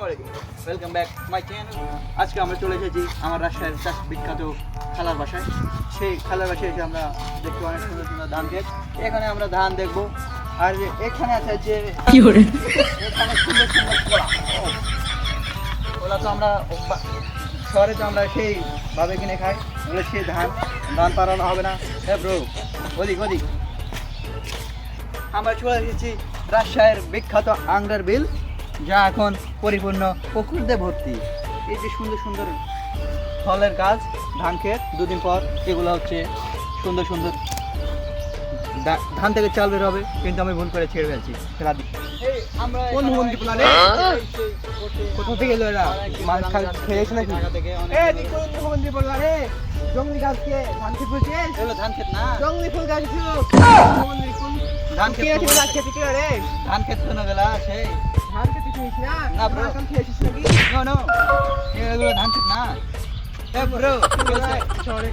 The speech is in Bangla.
Welcome back my channel. আজকে আমরা চলে এসেছি আমার রাজশাহীর চাষ বিখ্যাত খালার বাসায়। সেই খালার বাসায় এসে আমরা দেখতে অনেক সুন্দর সুন্দর ধান ক্ষেত। এখানে আমরা ধান দেখবো। আর এখানে আছে যে এখানে সুন্দর সুন্দর কলা। কলা তো আমরা শহরে তো আমরা সেইভাবে কিনে খাই, বলে সেই ধান পাড়ানো হবে না। হ্যাঁ ব্রো, ওদিক আমরা চলে এসেছি রাজশাহীর বিখ্যাত আংগার বিল, যা এখন পরিপূর্ণ পুকুর দিয়ে ভর্তি। এই যে সুন্দর সুন্দর ফলের গাছ, ধান ক্ষেত, দুদিন পর এগুলো হচ্ছে সুন্দর সুন্দর ধান থেকে চাল বের হবে, কিন্তু আমি ভুল করে ছেড়ে ফেলছি। কোন হুমন্দি পোলা রে? কোথা থেকে এলো এরা? মাছ খেয়েছে নাকি? কোন হুমন্দি পোলা রে? জঙ্গলি গাছকে ধান খেত বলছিস? এগুলো ধান ক্ষেত না, জঙ্গলি ফুল গাছ ছিল। হুমন্দি ফুল ধান কে ক্ষেত। ছিল গাছ খেতে কে রে? ধান ক্ষেত কোনো গেলা সেই ধান খেতে চিনিস না? না bro। কাল খেয়েছিস নাকি? নো এগুলো ধান ক্ষেত না। ব্রো শহরে